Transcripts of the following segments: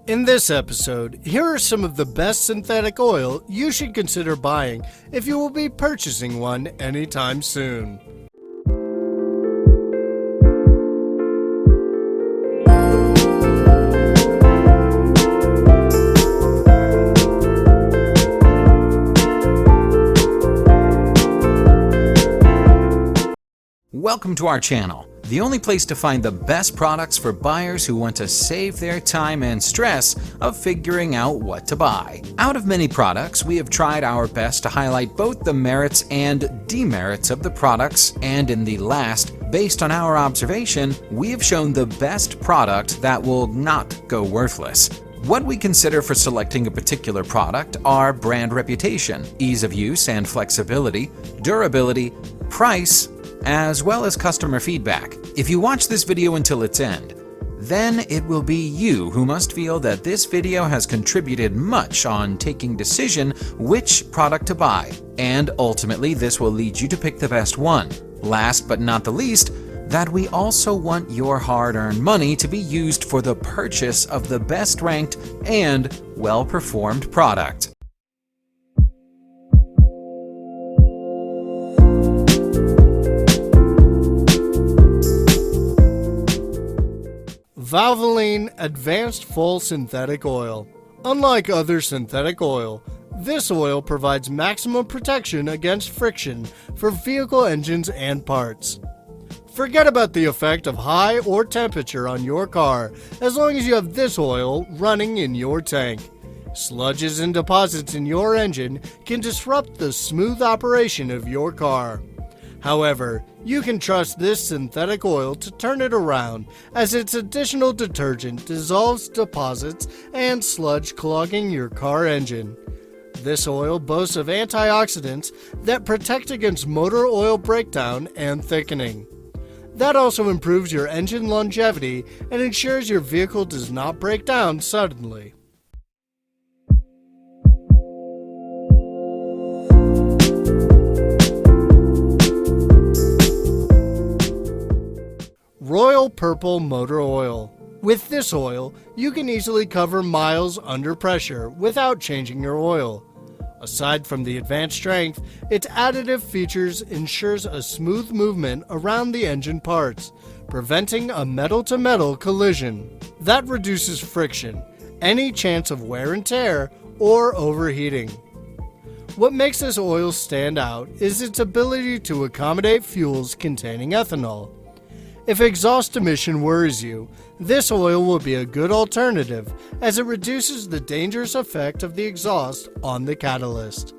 In this episode, here are some of the best synthetic oil you should consider buying if you will be purchasing one anytime soon. Welcome to our channel, the only place to find the best products for buyers who want to save their time and stress of figuring out what to buy. Out of many products, we have tried our best to highlight both the merits and demerits of the products, and in the last, based on our observation, we have shown the best product that will not go worthless. What we consider for selecting a particular product are brand reputation, ease of use and flexibility, durability, price, as well as customer feedback. If you watch this video until its end, then it will be you who must feel that this video has contributed much on taking decision which product to buy, and ultimately this will lead you to pick the best one. Last but not the least, that we also want your hard-earned money to be used for the purchase of the best ranked and well-performed product. Valvoline Advanced Full Synthetic Oil. Unlike other synthetic oil, this oil provides maximum protection against friction for vehicle engines and parts. Forget about the effect of high or temperature on your car as long as you have this oil running in your tank. Sludges and deposits in your engine can disrupt the smooth operation of your car. However, you can trust this synthetic oil to turn it around, as its additional detergent dissolves deposits and sludge clogging your car engine. This oil boasts of antioxidants that protect against motor oil breakdown and thickening. That also improves your engine longevity and ensures your vehicle does not break down suddenly. Royal Purple Motor Oil. With this oil, you can easily cover miles under pressure without changing your oil. Aside from the advanced strength, its additive features ensures a smooth movement around the engine parts, preventing a metal-to-metal collision. That reduces friction, any chance of wear and tear, or overheating. What makes this oil stand out is its ability to accommodate fuels containing ethanol. If exhaust emission worries you, this oil will be a good alternative as it reduces the dangerous effect of the exhaust on the catalyst.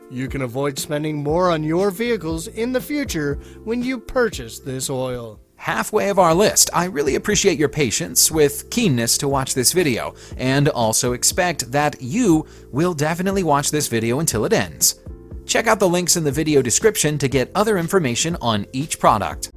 You can avoid spending more on your vehicles in the future when you purchase this oil. Halfway of our list, I really appreciate your patience with keenness to watch this video, and also expect that you will definitely watch this video until it ends. Check out the links in the video description to get other information on each product.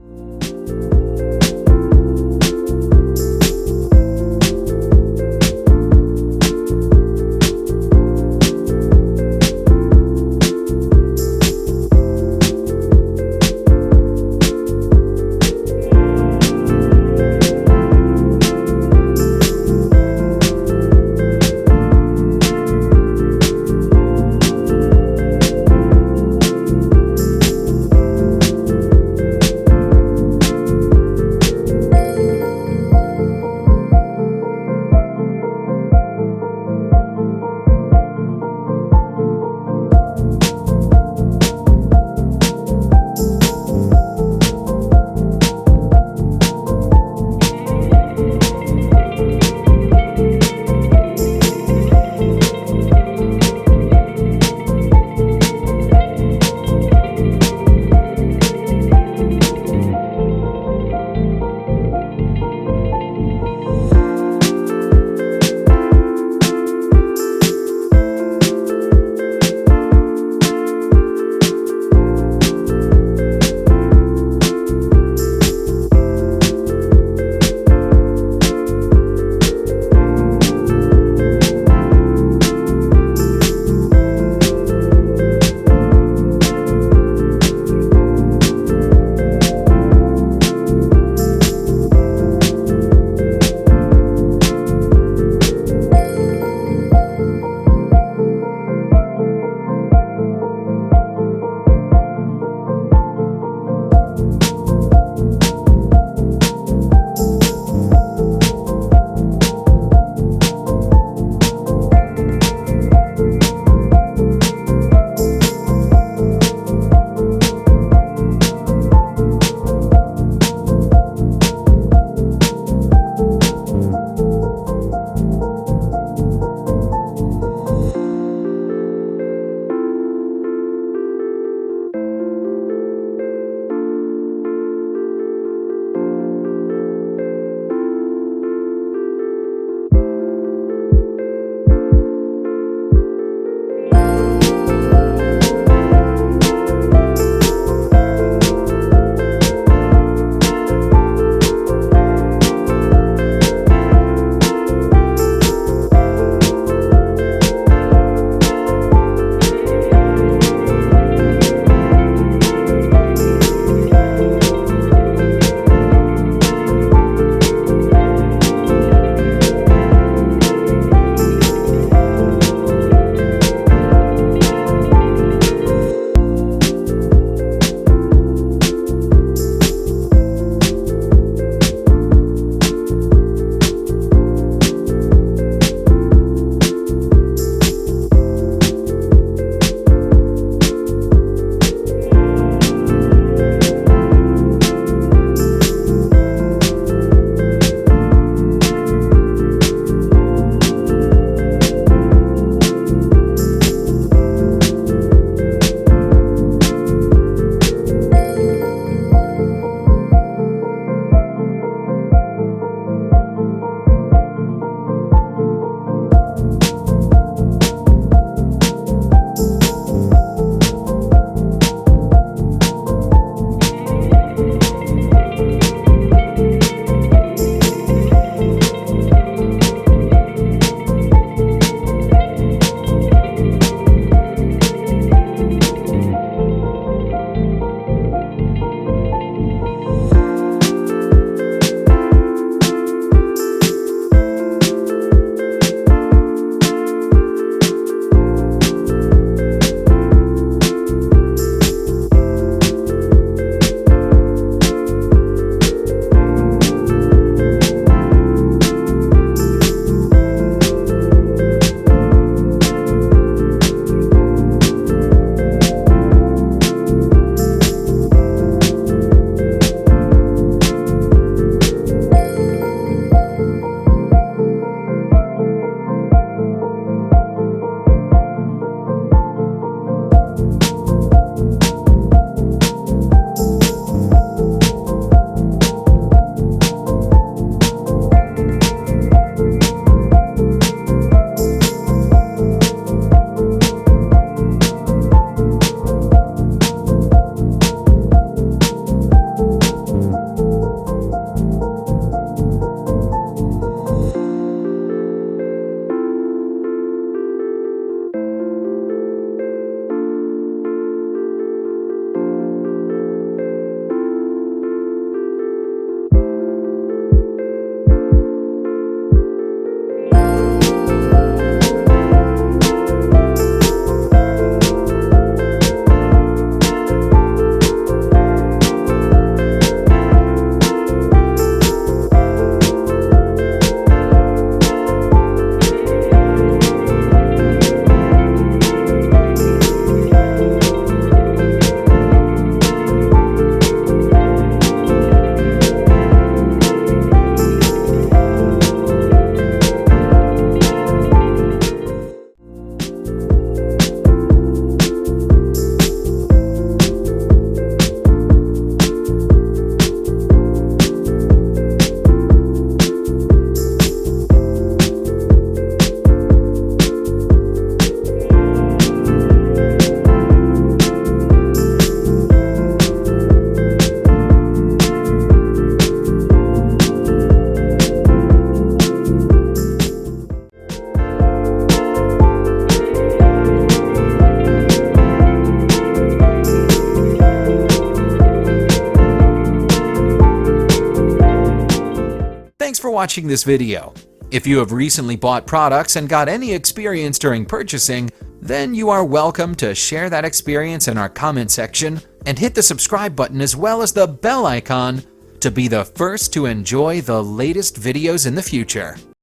watching this video. If you have recently bought products and got any experience during purchasing, then you are welcome to share that experience in our comment section and hit the subscribe button as well as the bell icon to be the first to enjoy the latest videos in the future.